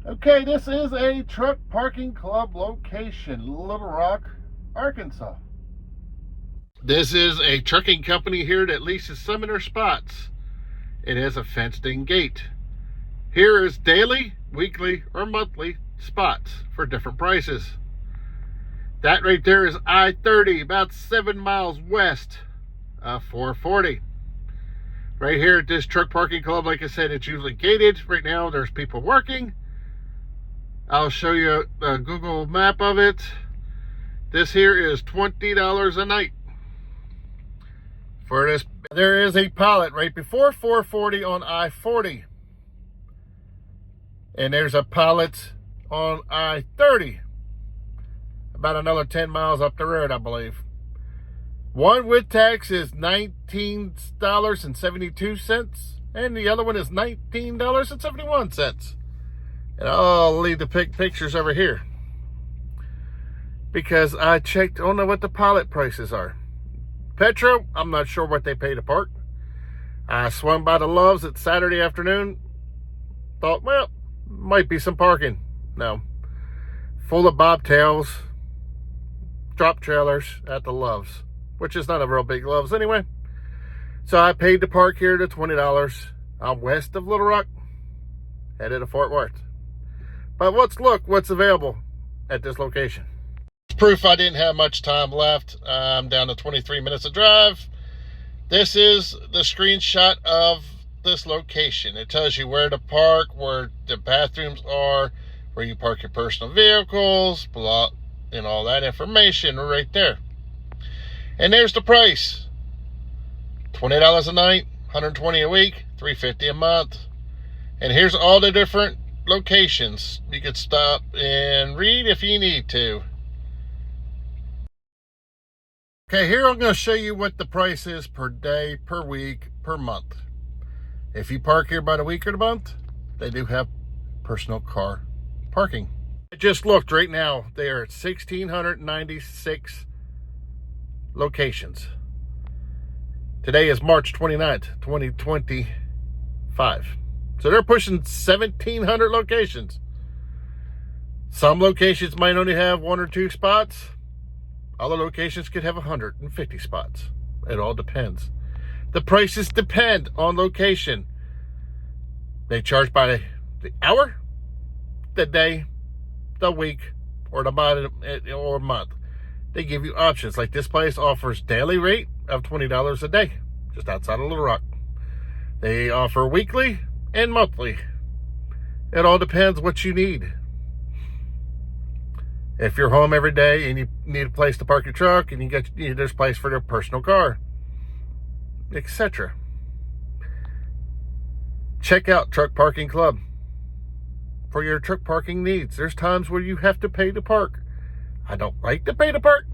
Okay, this is a truck parking club location, Little Rock, Arkansas. This is a trucking company here that leases some of their spots. It has a fenced-in gate. Here is daily, weekly, or monthly spots for different prices. That right there is I-30, about 7 miles west of 440. Right here at this truck parking club, like I said, it's usually gated. Right now, there's people working. I'll show you a Google map of it. This here is $20 a night for this. There is a pilot right before 440 on I-40. And there's a pilot on I-30. About another 10 miles up the road, I believe. One with tax is $19.72, and the other one is $19.71. And I'll leave the pictures over here, because I checked, I don't know what the pilot prices are. Petro, I'm not sure what they pay to park. I swung by the Loves at Saturday afternoon. Thought, well, might be some parking. No. Full of bobtails, drop trailers at the Loves, which is not a real big Loves anyway. So I paid to park here to $20. I'm west of Little Rock, headed to Fort Worth. But look what's available at this location. Proof I didn't have much time left. I'm down to 23 minutes of drive. This is the screenshot of this location. It tells you where to park, where the bathrooms are, where you park your personal vehicles, blah, and all that information right there. And there's the price. $20 a night, $120 a week, $350 a month. And here's all the different locations. You could stop and read if you need to. Okay, here I'm going to show you what the price is per day, per week, per month. If you park here by the week or the month, they do have personal car parking. I just looked right now. They are at 1,696 locations. Today is March 29th, 2025. So they're pushing 1,700 locations. Some locations might only have 1 or 2 spots. Other locations could have 150 spots. It all depends. The prices depend on location. They charge by the hour, the day, the week, or the month. They give you options. Like this place offers daily rate of $20 a day, just outside of Little Rock. They offer weekly and monthly. It all depends what you need. If you're home every day and you need a place to park your truck, and there's a place for your personal car, etc. Check out Truck Parking Club for your truck parking needs. There's times where you have to pay to park. I don't like to pay to park,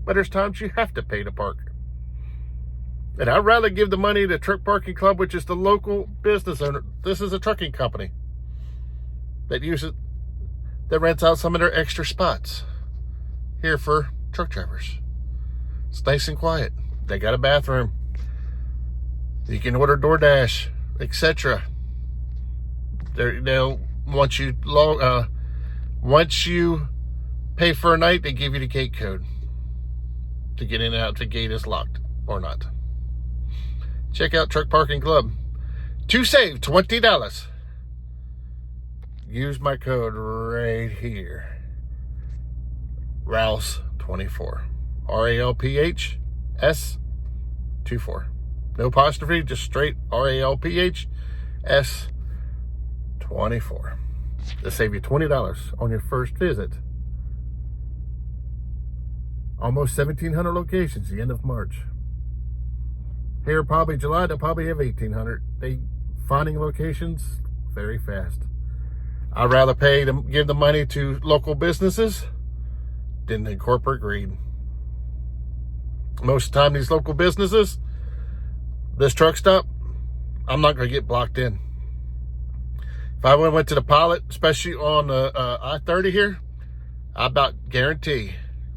but there's times you have to pay to park. And I'd rather give the money to Truck Parking Club, which is the local business owner. This is a trucking company that rents out some of their extra spots here for truck drivers. It's nice and quiet. They got a bathroom. You can order DoorDash, etc. They'll once you pay for a night, they give you the gate code to get in and out if the gate is locked or not. Check out Truck Parking Club to save $20. Use my code right here. RALPHS24. RALPHS24. No apostrophe, just straight RALPHS24. To save you $20 on your first visit. Almost 1,700 locations the end of March. Here, probably July, they'll probably have 1,800. They finding locations very fast. I'd rather pay to give the money to local businesses than the corporate greed. Most of the time, these local businesses, this truck stop, I'm not going to get blocked in. If I went to the pilot, especially on the I-30 here, I about guarantee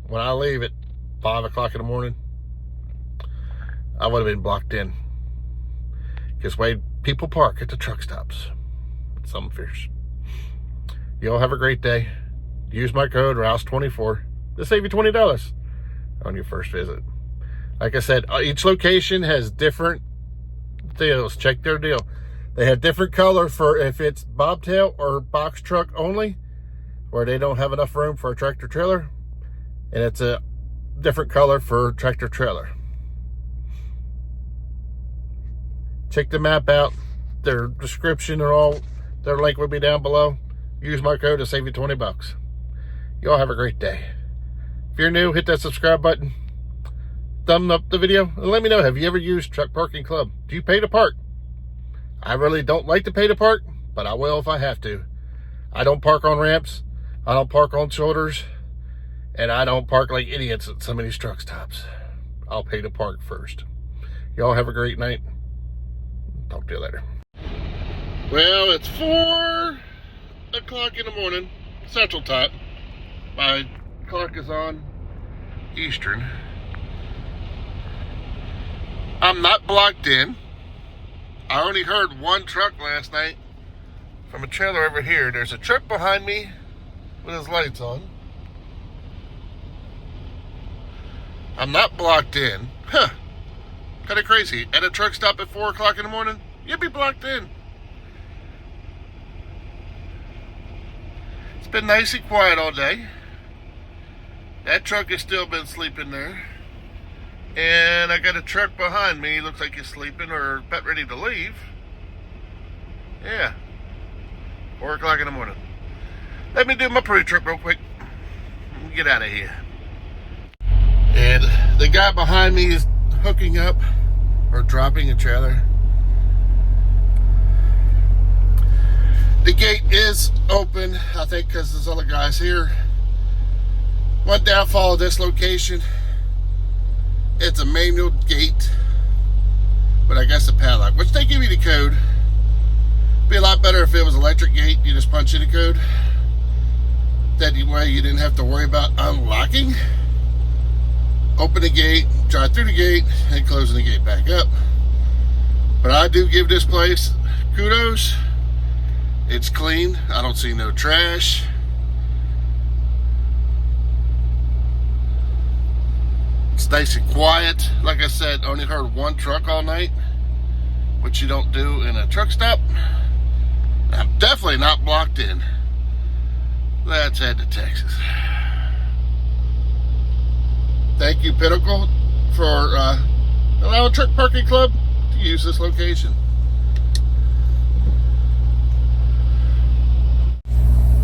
when I leave at 5 o'clock in the morning, I would have been blocked in. Because way people park at the truck stops. Some fierce. You all have a great day. Use my code ROUSE24 to save you $20 on your first visit. Like I said, each location has different deals. Check their deal. They have different color for if it's bobtail or box truck only, where they don't have enough room for a tractor trailer, and it's a different color for tractor trailer. Check the map out. Their description or all, their link will be down below. Use my code to save you $20. You all have a great day. If you're new, hit that subscribe button. Thumb up the video and let me know, have you ever used Truck Parking Club? Do you pay to park? I really don't like to pay to park, but I will if I have to. I don't park on ramps. I don't park on shoulders. And I don't park like idiots at some of these truck stops. I'll pay to park first. Y'all have a great night. Talk to you later. Well, it's 4 o'clock in the morning, Central Time. My clock is on Eastern. I'm not blocked in. I only heard one truck last night from a trailer over here. There's a truck behind me with his lights on. I'm not blocked in. Huh. Kind of crazy. At a truck stop at 4 o'clock in the morning, you'd be blocked in. It's been nice and quiet all day. That truck has still been sleeping there. And I got a truck behind me. Looks like he's sleeping or about ready to leave. Yeah. 4 o'clock in the morning. Let me do my pre-trip real quick. Get out of here. And the guy behind me is hooking up or dropping a trailer. The gate is open, I think, because there's other guys here. One downfall of this location, it's a manual gate, but I guess a padlock, which they give you the code. Be a lot better if it was electric gate. You just punch in the code. That way you didn't have to worry about unlocking. Open the gate, drive through the gate, and closing the gate back up. But I do give this place kudos. It's clean. I don't see no trash. It's nice and quiet. Like I said, only heard one truck all night, which you don't do in a truck stop. I'm definitely not blocked in. Let's head to Texas. Thank you, Pinnacle, for allowing Truck Parking Club to use this location.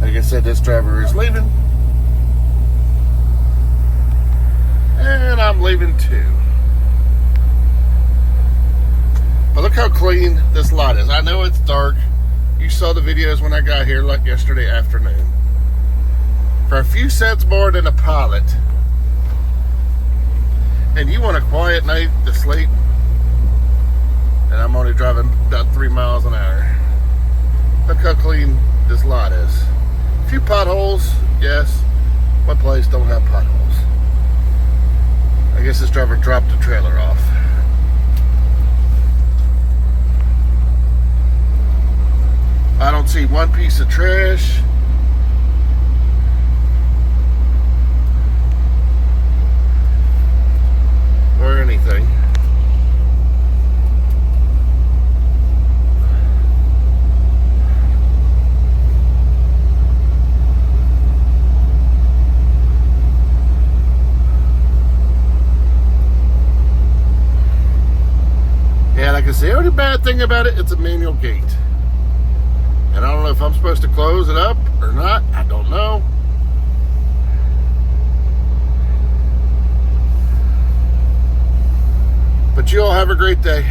Like I said, this driver is leaving. And I'm leaving too. But look how clean this lot is. I know it's dark. You saw the videos when I got here like yesterday afternoon. For a few cents more than a Pilot, and you want a quiet night to sleep, and I'm only driving about 3 miles an hour. Look how clean this lot is. A few potholes, yes. One place don't have potholes. I guess this driver dropped the trailer off. I don't see one piece of trash. Or anything. Yeah, like I say, the only bad thing about it, it's a manual gate. And I don't know if I'm supposed to close it up or not. I don't know. But you all have a great day.